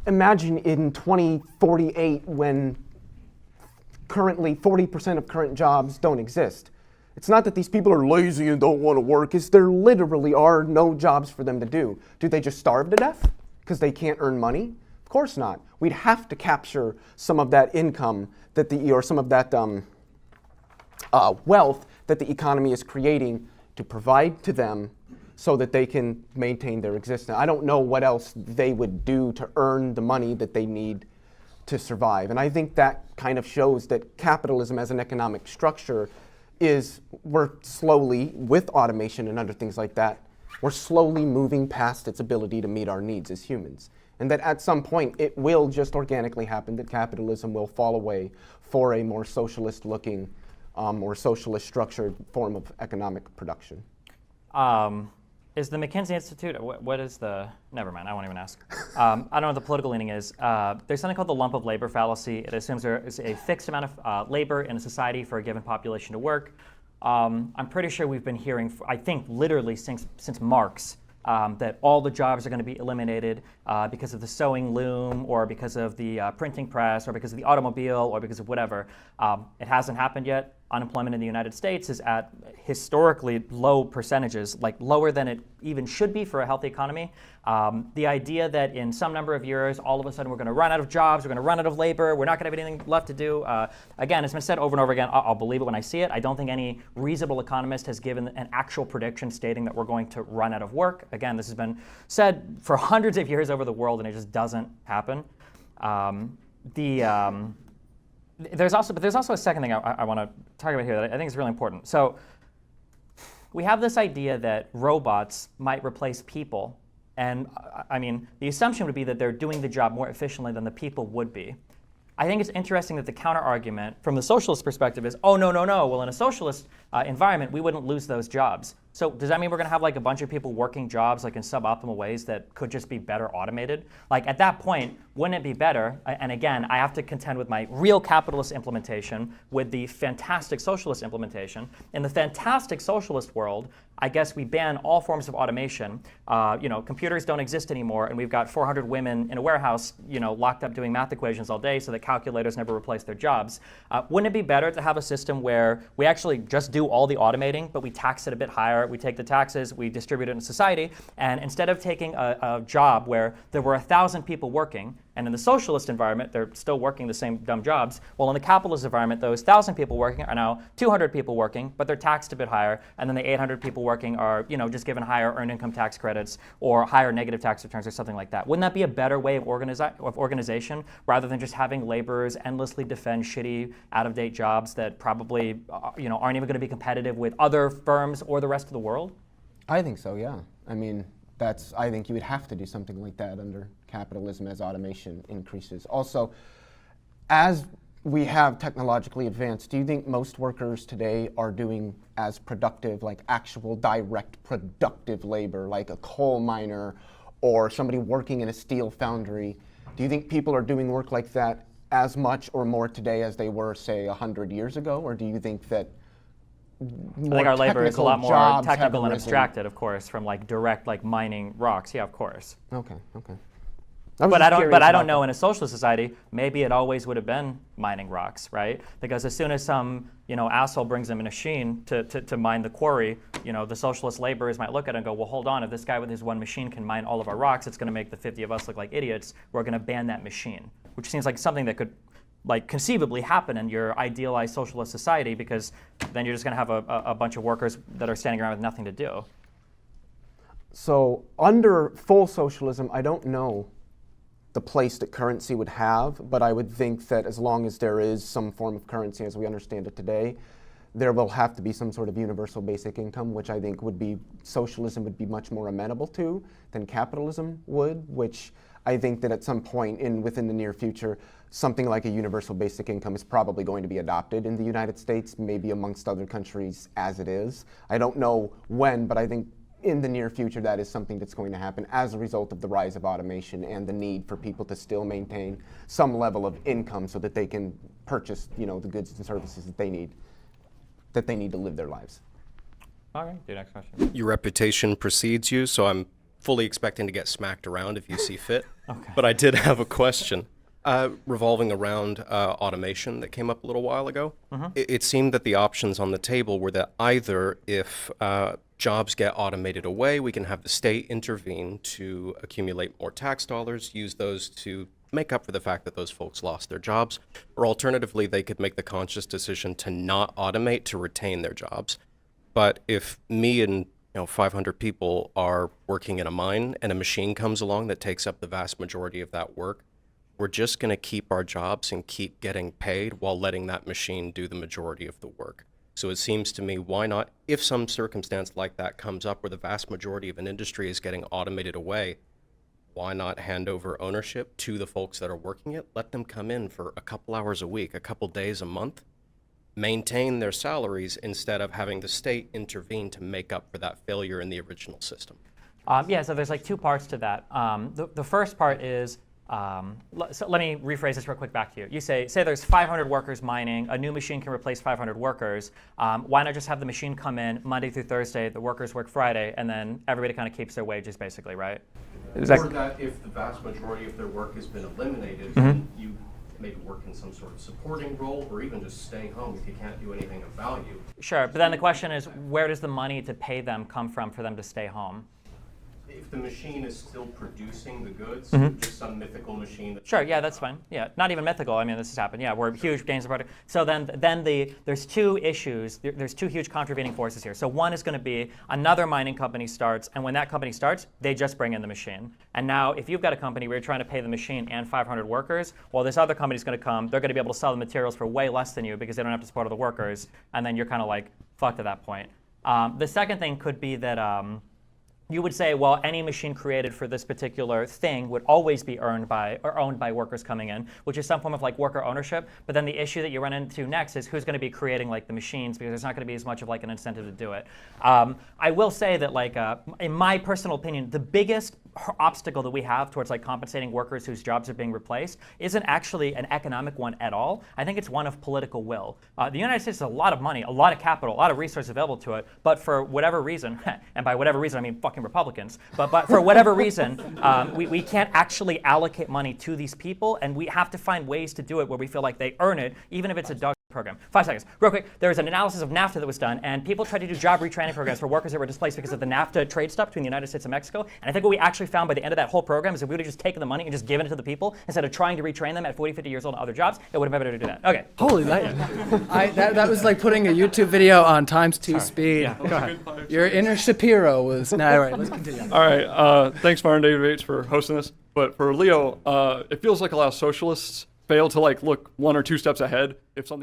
imagine in 2048 when currently 40% of current jobs don't exist. It's not that these people are lazy and don't want to work, it's there literally are no jobs for them to do. Do they just starve to death because they can't earn money? Of course not. We'd have to capture some of that income that or some of that wealth that the economy is creating to provide to them so that they can maintain their existence. I don't know what else they would do to earn the money that they need to survive. And I think that kind of shows that capitalism as an economic structure we're slowly, with automation and other things like that, we're slowly moving past its ability to meet our needs as humans. And that at some point it will just organically happen that capitalism will fall away for a more socialist looking or socialist structured form of economic production. Is the McKinsey Institute, what is the, never mind, I won't even ask. I don't know what the political leaning is. There's something called the lump of labor fallacy. It assumes there is a fixed amount of labor in a society for a given population to work. I'm pretty sure we've been hearing, I think literally since Marx, that all the jobs are going to be eliminated because of the sewing loom or because of the printing press or because of the automobile or because of whatever. It hasn't happened yet. Unemployment in the United States is at historically low percentages, like lower than it even should be for a healthy economy. The idea that in some number of years, all of a sudden we're going to run out of jobs, we're going to run out of labor, we're not going to have anything left to do. Again, it's been said over and over again, I'll believe it when I see it. I don't think any reasonable economist has given an actual prediction stating that we're going to run out of work. Again, this has been said for hundreds of years over the world and it just doesn't happen. There's also a second thing I want to talk about here that I think is really important. So we have this idea that robots might replace people. And I mean, the assumption would be that they're doing the job more efficiently than the people would be. I think it's interesting that the counter argument from the socialist perspective is, oh, no. Well, in a socialist environment, we wouldn't lose those jobs. So does that mean we're going to have like a bunch of people working jobs like in suboptimal ways that could just be better automated? Like at that point, wouldn't it be better? And again, I have to contend with my real capitalist implementation with the fantastic socialist implementation. In the fantastic socialist world, I guess we ban all forms of automation. Computers don't exist anymore, and we've got 400 women in a warehouse, locked up doing math equations all day so that calculators never replace their jobs. Wouldn't it be better to have a system where we actually just do all the automating, but we tax it a bit higher? We take the taxes, we distribute it in society, and instead of taking a job where there were 1,000 people working, and in the socialist environment, they're still working the same dumb jobs. Well, in the capitalist environment, those 1,000 people working are now 200 people working, but they're taxed a bit higher. And then the 800 people working are, just given higher earned income tax credits or higher negative tax returns or something like that. Wouldn't that be a better way of organization rather than just having laborers endlessly defend shitty, out-of-date jobs that probably, aren't even going to be competitive with other firms or the rest of the world? I think so, yeah. I mean, I think you would have to do something like that under capitalism as automation increases. Also, as we have technologically advanced, do you think most workers today are doing as productive, like actual direct productive labor, like a coal miner or somebody working in a steel foundry? Do you think people are doing work like that as much or more today as they were, say, 100 years ago? Or do you think that I think our labor is a lot more technical and abstracted, of course, from like direct like mining rocks. Yeah, of course. Okay. But I don't know in a socialist society, maybe it always would have been mining rocks, right? Because as soon as some asshole brings in a machine to mine the quarry, the socialist laborers might look at it and go, well, hold on, if this guy with his one machine can mine all of our rocks, it's going to make the 50 of us look like idiots. We're going to ban that machine, which seems like something that could conceivably happen in your idealized socialist society, because then you're just going to have a bunch of workers that are standing around with nothing to do. So under full socialism, I don't know the place that currency would have, but I would think that as long as there is some form of currency as we understand it today, there will have to be some sort of universal basic income, which I think socialism would be much more amenable to than capitalism would, which I think that at some point within the near future, something like a universal basic income is probably going to be adopted in the United States, maybe amongst other countries as it is. I don't know when, but I think in the near future that is something that's going to happen as a result of the rise of automation and the need for people to still maintain some level of income so that they can purchase, the goods and services that they need to live their lives. All right, your next question. Your reputation precedes you, so I'm fully expecting to get smacked around if you see fit. but I did have a question revolving around automation that came up a little while ago. It seemed that the options on the table were that either if jobs get automated away, we can have the state intervene to accumulate more tax dollars, use those to make up for the fact that those folks lost their jobs, or alternatively, they could make the conscious decision to not automate to retain their jobs. But if me and 500 people are working in a mine and a machine comes along that takes up the vast majority of that work, we're just going to keep our jobs and keep getting paid while letting that machine do the majority of the work. So it seems to me, why not, if some circumstance like that comes up where the vast majority of an industry is getting automated away, why not hand over ownership to the folks that are working it? Let them come in for a couple hours a week, a couple days a month, maintain their salaries instead of having the state intervene to make up for that failure in the original system. Yeah, so there's like two parts to that. The first part is, so let me rephrase this real quick back to you. You say there's 500 workers mining, a new machine can replace 500 workers. Why not just have the machine come in Monday through Thursday, the workers work Friday, and then everybody kind of keeps their wages basically, right? Or that if the vast majority of their work has been eliminated, then you maybe work in some sort of supporting role or even just stay home if you can't do anything of value. Sure, but then the question is, where does the money to pay them come from for them to stay home? If the machine is still producing the goods, just some mythical machine. Sure, yeah, that's fine. Yeah, not even mythical. I mean, this has happened. Yeah, we're huge gains of product. So then there's two issues. There's two huge contravening forces here. So one is going to be another mining company starts, and when that company starts, they just bring in the machine. And now, if you've got a company where you're trying to pay the machine and 500 workers, well, this other company's going to come. They're going to be able to sell the materials for way less than you because they don't have to support all the workers, and then you're kind of like fucked at that point. The second thing could be that. You would say, well, any machine created for this particular thing would always be owned by workers coming in, which is some form of like worker ownership. But then the issue that you run into next is who's going to be creating like the machines, because there's not going to be as much of like an incentive to do it. I will say that like in my personal opinion, the biggest obstacle that we have towards like compensating workers whose jobs are being replaced isn't actually an economic one at all. I think it's one of political will. The United States has a lot of money, a lot of capital, a lot of resources available to it, but for whatever reason, and by whatever reason I mean fucking Republicans, but for whatever reason, we can't actually allocate money to these people, and we have to find ways to do it where we feel like they earn it, even if it's a dog program. 5 seconds, real quick. There was an analysis of NAFTA that was done, and people tried to do job retraining programs for workers that were displaced because of the NAFTA trade stuff between the United States and Mexico. And I think what we actually found by the end of that whole program is if we would have just taken the money and just given it to the people instead of trying to retrain them at 40, 50 years old on other jobs, it would have been better to do that. Okay. Holy that was like putting a YouTube video on ×2 speed. Yeah, go ahead. Your inner Shapiro was. All right, let's continue. All right, thanks, Martin David Bates, for hosting this. But for Leo, it feels like a lot of socialists fail to like look 1 or 2 steps ahead if something.